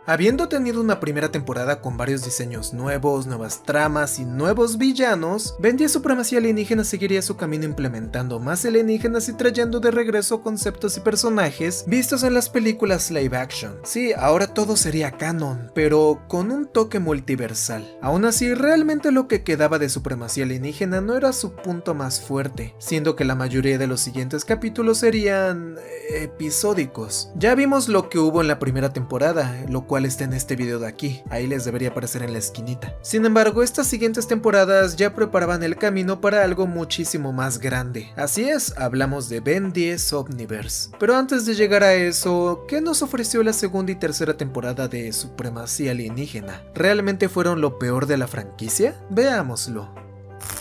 Habiendo tenido una primera temporada con varios diseños nuevos, nuevas tramas y nuevos villanos, Ben 10 Supremacía Alienígena seguiría su camino implementando más alienígenas y trayendo de regreso conceptos y personajes vistos en las películas live action. Sí, ahora todo sería canon, pero con un toque multiversal. Aún así, realmente lo que quedaba de Supremacía Alienígena no era su punto más fuerte, siendo que la mayoría de los siguientes capítulos serían episódicos. Ya vimos lo que hubo en la primera temporada, lo cual está en este video de aquí, ahí les debería aparecer en la esquinita. Sin embargo, estas siguientes temporadas ya preparaban el camino para algo muchísimo más grande. Así es, hablamos de Ben 10 Omniverse. Pero antes de llegar a eso, ¿qué nos ofreció la segunda y tercera temporada de Supremacía Alienígena? ¿Realmente fueron lo peor de la franquicia? Veámoslo.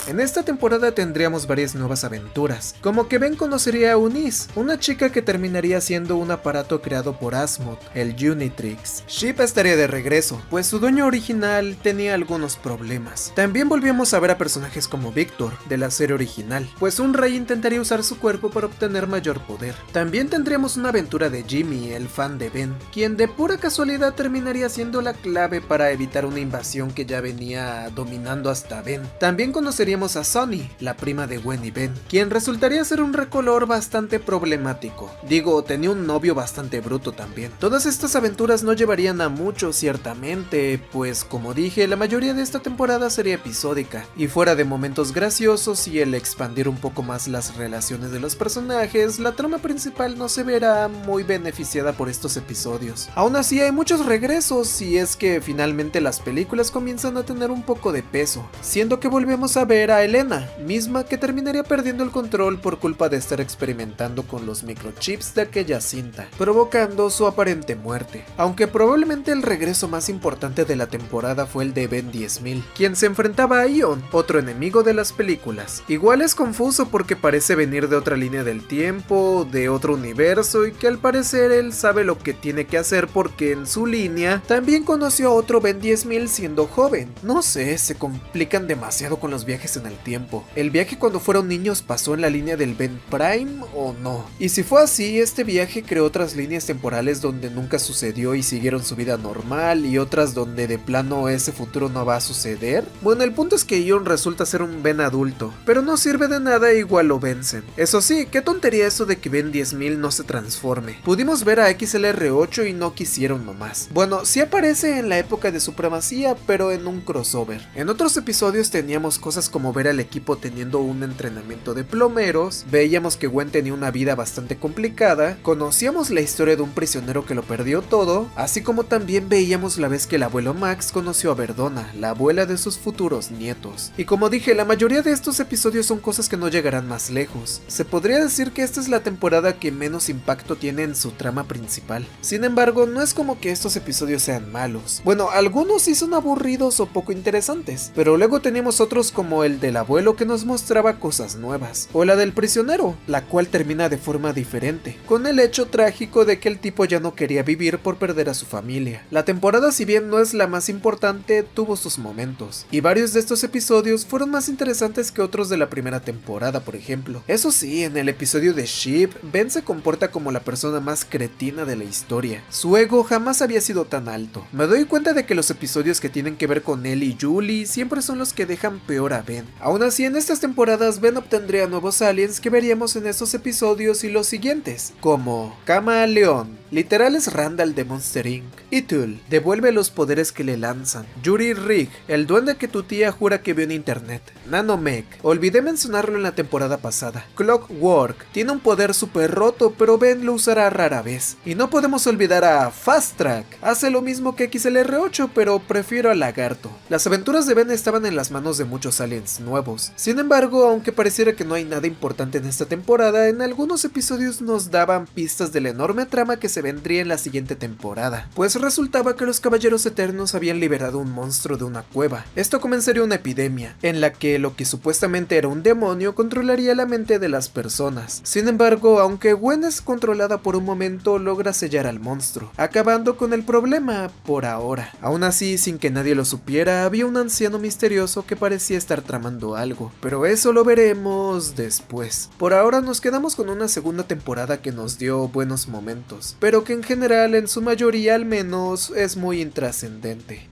En esta temporada tendríamos varias nuevas aventuras, como que Ben conocería a Eunice, una chica que terminaría siendo un aparato creado por Asmod, el Unitrix. Sheep estaría de regreso, pues su dueño original tenía algunos problemas. También volvíamos a ver a personajes como Victor, de la serie original, pues un rey intentaría usar su cuerpo para obtener mayor poder. También tendríamos una aventura de Jimmy, el fan de Ben, quien de pura casualidad terminaría siendo la clave para evitar una invasión que ya venía dominando hasta Ben. También conoceríamos a Sonny, la prima de Gwen y Ben, quien resultaría ser un recolor bastante problemático. Digo, tenía un novio bastante bruto también. Todas estas aventuras no llevarían a mucho ciertamente, pues como dije, la mayoría de esta temporada sería episódica, y fuera de momentos graciosos y el expandir un poco más las relaciones de los personajes, la trama principal no se verá muy beneficiada por estos episodios. Aún así hay muchos regresos, y es que finalmente las películas comienzan a tener un poco de peso, siendo que volvemos a ver a Elena, misma que terminaría perdiendo el control por culpa de estar experimentando con los microchips de aquella cinta, provocando su aparente muerte. Aunque probablemente el regreso más importante de la temporada fue el de Ben 10.000, quien se enfrentaba a Ion, otro enemigo de las películas. Igual es confuso porque parece venir de otra línea del tiempo, de otro universo, y que al parecer él sabe lo que tiene que hacer porque en su línea también conoció a otro Ben 10.000 siendo joven. No sé, se complican demasiado con los viajes en el tiempo. ¿El viaje cuando fueron niños pasó en la línea del Ben Prime o no? Y si fue así, este viaje creó otras líneas temporales donde nunca sucedió y siguieron su vida normal, y otras donde de plano ese futuro no va a suceder. Bueno, el punto es que Ion resulta ser un Ben adulto, pero no sirve de nada, igual lo vencen. Eso sí, qué tontería eso de que Ben 10.000 no se transforme. Pudimos ver a XLR8 y no quisieron nomás. Bueno, sí aparece en la época de Supremacía, pero en un crossover. En otros episodios teníamos cosas como ver al equipo teniendo un entrenamiento de plomeros, veíamos que Gwen tenía una vida bastante complicada, conocíamos la historia de un prisionero que lo perdió todo, así como también veíamos la vez que el abuelo Max conoció a Verdona, la abuela de sus futuros nietos. Y como dije, la mayoría de estos episodios son cosas que no llegarán más lejos. Se podría decir que esta es la temporada que menos impacto tiene en su trama principal. Sin embargo, no es como que estos episodios sean malos. Bueno, algunos sí son aburridos o poco interesantes, pero luego tenemos otros como el del abuelo que nos mostraba cosas nuevas, o la del prisionero, la cual termina de forma diferente, con el hecho trágico de que el tipo ya no quería vivir por perder a su familia. La temporada, si bien no es la más importante, tuvo sus momentos, y varios de estos episodios fueron más interesantes que otros de la primera temporada, por ejemplo. Eso sí, en el episodio de Sheep, Ben se comporta como la persona más cretina de la historia. Su ego jamás había sido tan alto. Me doy cuenta de que los episodios que tienen que ver con él y Julie siempre son los que dejan peor a Ben. Aún así, en estas temporadas Ben obtendría nuevos aliens que veríamos en estos episodios y los siguientes, como Camaleón, literal es Randall de Monster Inc. Itul, devuelve los poderes que le lanzan. Yuri Rig, el duende que tu tía jura que vio en internet. Nanomech, olvidé mencionarlo en la temporada pasada. Clockwork, tiene un poder súper roto, pero Ben lo usará rara vez. Y no podemos olvidar a Fast Track, hace lo mismo que XLR8, pero prefiero a Lagarto. Las aventuras de Ben estaban en las manos de muchos aliens nuevos. Sin embargo, aunque pareciera que no hay nada importante en esta temporada, en algunos episodios nos daban pistas de la enorme trama que se vendría en la siguiente temporada, pues resultaba que los Caballeros Eternos habían liberado un monstruo de una cueva. Esto comenzaría una epidemia, en la que lo que supuestamente era un demonio controlaría la mente de las personas. Sin embargo, aunque Gwen es controlada por un momento, logra sellar al monstruo, acabando con el problema por ahora. Aún así, sin que nadie lo supiera, había un anciano misterioso que parecía estar tramado tramando algo, pero eso lo veremos después. Por ahora nos quedamos con una segunda temporada que nos dio buenos momentos, pero que en general, en su mayoría al menos, es muy intrascendente.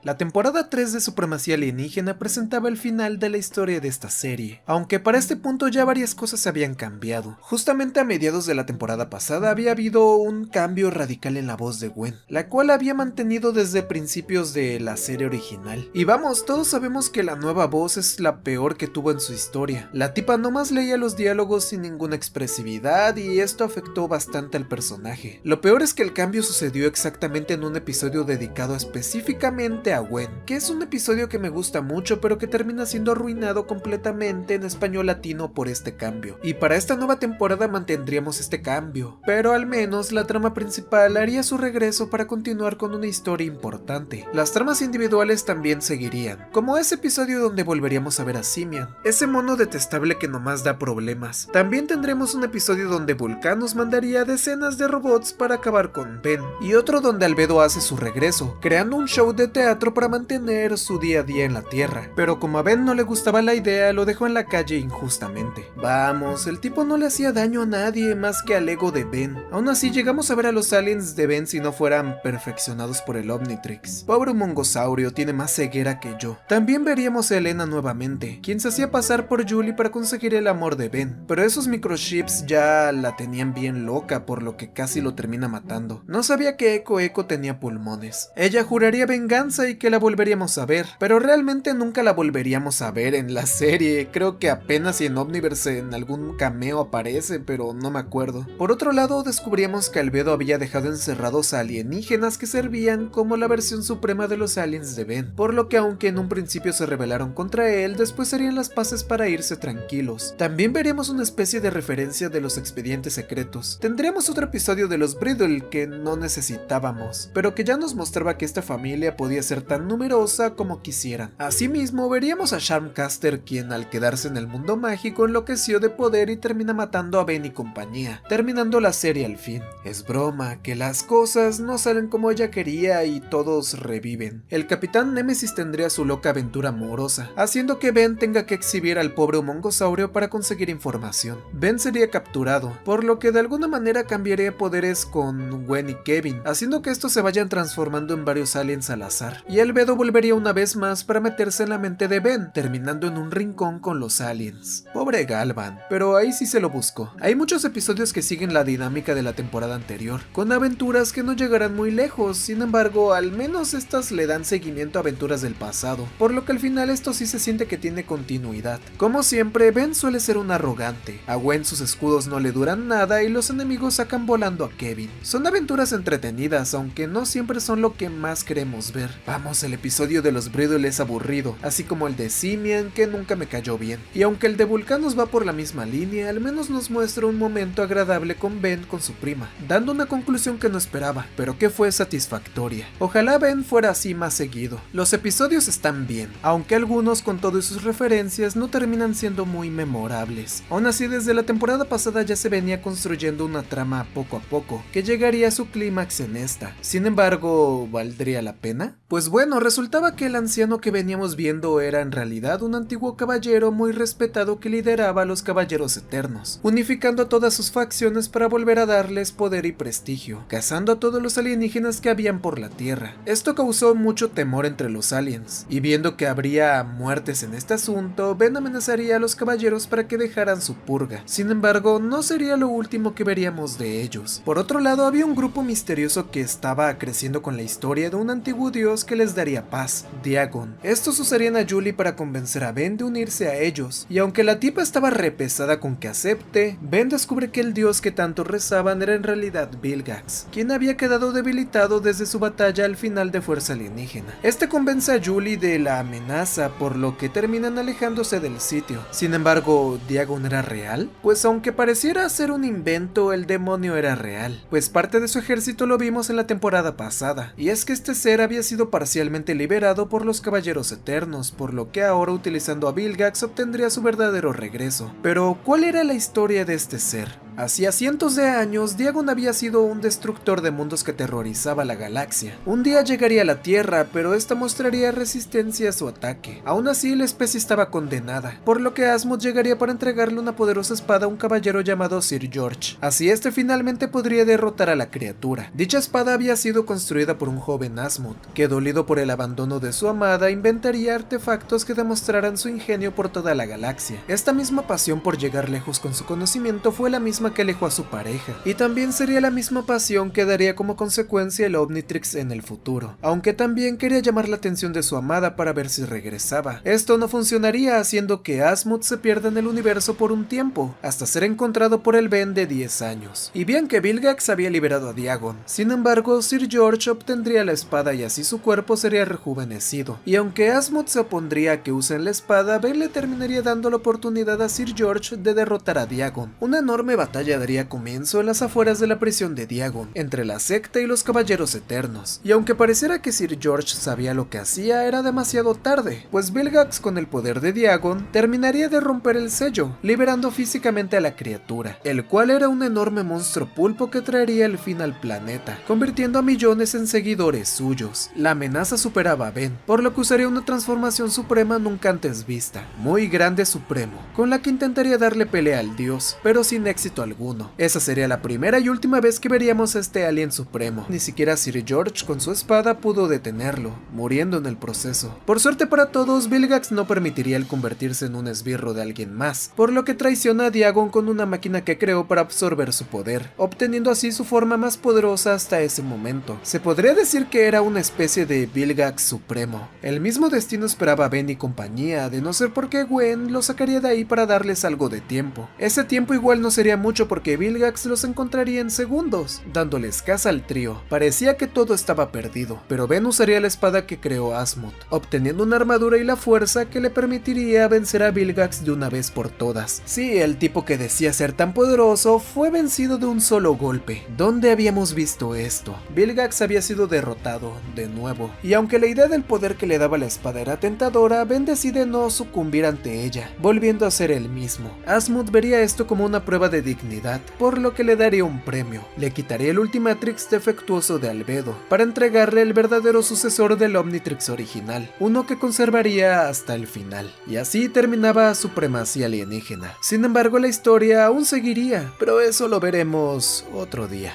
La temporada 3 de Supremacía Alienígena presentaba el final de la historia de esta serie, aunque para este punto ya varias cosas habían cambiado. Justamente a mediados de la temporada pasada había habido un cambio radical en la voz de Gwen, la cual había mantenido desde principios de la serie original. Y vamos, todos sabemos que la nueva voz es la peor que tuvo en su historia. La tipa nomás leía los diálogos sin ninguna expresividad y esto afectó bastante al personaje. Lo peor es que el cambio sucedió exactamente en un episodio dedicado específicamente a Gwen, que es un episodio que me gusta mucho pero que termina siendo arruinado completamente en español latino por este cambio. Y para esta nueva temporada mantendríamos este cambio, pero al menos la trama principal haría su regreso para continuar con una historia importante. Las tramas individuales también seguirían, como ese episodio donde volveríamos a ver a Simian, ese mono detestable que nomás da problemas. También tendremos un episodio donde Vulcan nos mandaría decenas de robots para acabar con Ben, y otro donde Albedo hace su regreso, creando un show de teatro para mantener su día a día en la Tierra, pero como a Ben no le gustaba la idea, lo dejó en la calle injustamente. Vamos, el tipo no le hacía daño a nadie más que al ego de Ben. Aún así llegamos a ver a los aliens de Ben si no fueran perfeccionados por el Omnitrix. Pobre mongosaurio, tiene más ceguera que yo. También veríamos a Elena nuevamente, quien se hacía pasar por Julie para conseguir el amor de Ben, pero esos microchips ya la tenían bien loca, por lo que casi lo termina matando. No sabía que Echo tenía pulmones. Ella juraría venganza y que la volveríamos a ver, pero realmente nunca la volveríamos a ver en la serie. Creo que apenas si en Omniverse en algún cameo aparece, pero no me acuerdo. Por otro lado, descubríamos que Albedo había dejado encerrados a alienígenas que servían como la versión suprema de los aliens de Ben, por lo que aunque en un principio se rebelaron contra él, después harían las paces para irse tranquilos. También veríamos una especie de referencia de los expedientes secretos. Tendríamos otro episodio de los Brittle que no necesitábamos, pero que ya nos mostraba que esta familia podía ser tan numerosa como quisieran. Asimismo, veríamos a Charmcaster, quien al quedarse en el mundo mágico enloqueció de poder y termina matando a Ben y compañía, terminando la serie al fin. Es broma, que las cosas no salen como ella quería y todos reviven. El Capitán Némesis tendría su loca aventura amorosa, haciendo que Ben tenga que exhibir al pobre mongosaurio para conseguir información. Ben sería capturado, por lo que de alguna manera cambiaría poderes con Gwen y Kevin, haciendo que estos se vayan transformando en varios aliens al azar. Y Albedo volvería una vez más para meterse en la mente de Ben, terminando en un rincón con los aliens. Pobre Galvan, pero ahí sí se lo buscó. Hay muchos episodios que siguen la dinámica de la temporada anterior, con aventuras que no llegarán muy lejos, sin embargo, al menos estas le dan seguimiento a aventuras del pasado, por lo que al final esto sí se siente que tiene continuidad. Como siempre, Ben suele ser un arrogante, a Gwen sus escudos no le duran nada y los enemigos sacan volando a Kevin. Son aventuras entretenidas, aunque no siempre son lo que más queremos ver. Vamos, el episodio de los Brittle es aburrido, así como el de Simian, que nunca me cayó bien. Y aunque el de Vulcan nos va por la misma línea, al menos nos muestra un momento agradable con Ben con su prima, dando una conclusión que no esperaba, pero que fue satisfactoria. Ojalá Ben fuera así más seguido. Los episodios están bien, aunque algunos con todas sus referencias no terminan siendo muy memorables. Aún así, desde la temporada pasada ya se venía construyendo una trama poco a poco, que llegaría a su clímax en esta. Sin embargo, ¿valdría la pena? Pues bueno, resultaba que el anciano que veníamos viendo era en realidad un antiguo caballero muy respetado que lideraba a los Caballeros Eternos, unificando a todas sus facciones para volver a darles poder y prestigio, cazando a todos los alienígenas que habían por la Tierra. Esto causó mucho temor entre los aliens, y viendo que habría muertes en este asunto, Ben amenazaría a los caballeros para que dejaran su purga. Sin embargo, no sería lo último que veríamos de ellos. Por otro lado, había un grupo misterioso que estaba creciendo con la historia de un antiguo dios que les daría paz, Diagon. Estos usarían a Julie para convencer a Ben de unirse a ellos, y aunque la tipa estaba repesada con que acepte, Ben descubre que el dios que tanto rezaban era en realidad Vilgax, quien había quedado debilitado desde su batalla al final de Fuerza Alienígena. Este convence a Julie de la amenaza, por lo que terminan alejándose del sitio. Sin embargo, ¿Diagon era real? Pues aunque pareciera ser un invento, el demonio era real, pues parte de su ejército lo vimos en la temporada pasada, y es que este ser había sido parcialmente liberado por los Caballeros Eternos, por lo que ahora utilizando a Vilgax obtendría su verdadero regreso. Pero, ¿cuál era la historia de este ser? Hacía cientos de años, Diagon había sido un destructor de mundos que aterrorizaba la galaxia. Un día llegaría a la Tierra, pero esta mostraría resistencia a su ataque. Aún así, la especie estaba condenada, por lo que Asmod llegaría para entregarle una poderosa espada a un caballero llamado Sir George. Así este finalmente podría derrotar a la criatura. Dicha espada había sido construida por un joven Asmod, que dolido por el abandono de su amada, inventaría artefactos que demostraran su ingenio por toda la galaxia. Esta misma pasión por llegar lejos con su conocimiento fue la misma que alejó a su pareja, y también sería la misma pasión que daría como consecuencia el Omnitrix en el futuro, aunque también quería llamar la atención de su amada para ver si regresaba. Esto no funcionaría, haciendo que Asmod se pierda en el universo por un tiempo, hasta ser encontrado por el Ben de 10 años. Y bien que Vilgax había liberado a Diagon, sin embargo Sir George obtendría la espada y así su cuerpo sería rejuvenecido, y aunque Asmod se opondría a que usen la espada, Ben le terminaría dando la oportunidad a Sir George de derrotar a Diagon. Una enorme batalla daría comienzo en las afueras de la prisión de Diagon, entre la secta y los caballeros eternos, y aunque pareciera que Sir George sabía lo que hacía, era demasiado tarde, pues Vilgax con el poder de Diagon terminaría de romper el sello, liberando físicamente a la criatura, el cual era un enorme monstruo pulpo que traería el fin al planeta, convirtiendo a millones en seguidores suyos. La amenaza superaba a Ben, por lo que usaría una transformación suprema nunca antes vista, muy grande supremo, con la que intentaría darle pelea al dios, pero sin éxito alguno. Esa sería la primera y última vez que veríamos a este alien supremo. Ni siquiera Sir George con su espada pudo detenerlo, muriendo en el proceso. Por suerte para todos, Vilgax no permitiría el convertirse en un esbirro de alguien más, por lo que traiciona a Diagon con una máquina que creó para absorber su poder, obteniendo así su forma más poderosa hasta ese momento. Se podría decir que era una especie de Vilgax supremo. El mismo destino esperaba a Ben y compañía, de no ser porque Gwen lo sacaría de ahí para darles algo de tiempo. Ese tiempo igual no sería mucho porque Vilgax los encontraría en segundos, dándoles caza al trío. Parecía que todo estaba perdido, pero Ben usaría la espada que creó Asmod, obteniendo una armadura y la fuerza que le permitiría vencer a Vilgax de una vez por todas. Sí, el tipo que decía ser tan poderoso fue vencido de un solo golpe. ¿Dónde habíamos visto esto? Vilgax había sido derrotado, de nuevo, y aunque la idea del poder que le daba la espada era tentadora, Ben decide no sucumbir ante ella, volviendo a ser el mismo. Asmod vería esto como una prueba de dignidad, por lo que le daría un premio. Le quitaría el Ultimatrix defectuoso de Albedo, para entregarle el verdadero sucesor del Omnitrix original, uno que conservaría hasta el final. Y así terminaba Supremacía Alienígena. Sin embargo, la historia aún seguiría, pero eso lo veremos otro día.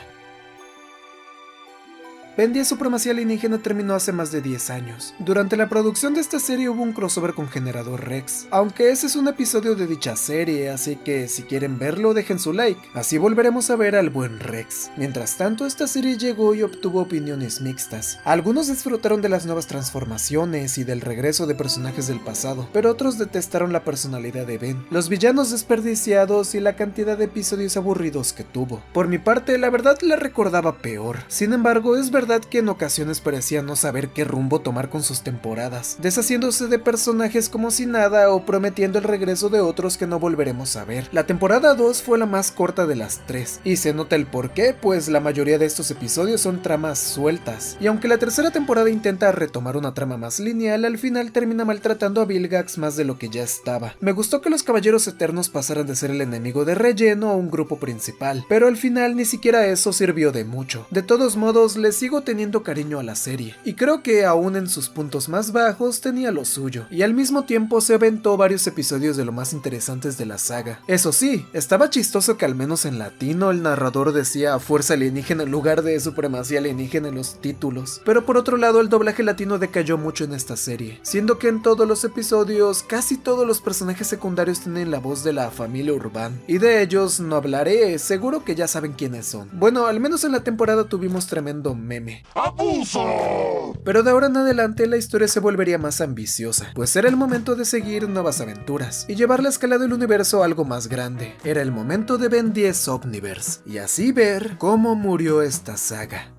Ben 10 Supremacía Alienígena terminó hace más de 10 años. Durante la producción de esta serie hubo un crossover con Generador Rex, aunque ese es un episodio de dicha serie, así que si quieren verlo dejen su like, así volveremos a ver al buen Rex. Mientras tanto, esta serie llegó y obtuvo opiniones mixtas. Algunos disfrutaron de las nuevas transformaciones y del regreso de personajes del pasado, pero otros detestaron la personalidad de Ben, los villanos desperdiciados y la cantidad de episodios aburridos que tuvo. Por mi parte, la verdad la recordaba peor. Sin embargo, es verdad que en ocasiones parecía no saber qué rumbo tomar con sus temporadas, deshaciéndose de personajes como si nada o prometiendo el regreso de otros que no volveremos a ver. La temporada 2 fue la más corta de las 3, y se nota el porqué, pues la mayoría de estos episodios son tramas sueltas, y aunque la tercera temporada intenta retomar una trama más lineal, al final termina maltratando a Vilgax más de lo que ya estaba. Me gustó que los Caballeros Eternos pasaran de ser el enemigo de relleno a un grupo principal, pero al final ni siquiera eso sirvió de mucho. De todos modos, les sigo teniendo cariño a la serie, y creo que aún en sus puntos más bajos tenía lo suyo, y al mismo tiempo se aventó varios episodios de lo más interesantes de la saga. Eso sí, estaba chistoso que al menos en latino el narrador decía Fuerza Alienígena en lugar de Supremacía Alienígena en los títulos, pero por otro lado el doblaje latino decayó mucho en esta serie, siendo que en todos los episodios casi todos los personajes secundarios tienen la voz de la familia Urban, y de ellos no hablaré, seguro que ya saben quiénes son. Bueno, al menos en la temporada tuvimos tremendo meme. ¡Abuso! Pero de ahora en adelante la historia se volvería más ambiciosa, pues era el momento de seguir nuevas aventuras y llevar la escala del universo a algo más grande. Era el momento de Ben 10 Omniverse, y así ver cómo murió esta saga.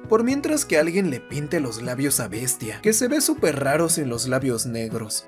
Por mientras que alguien le pinte los labios a Bestia, que se ve súper raro sin los labios negros.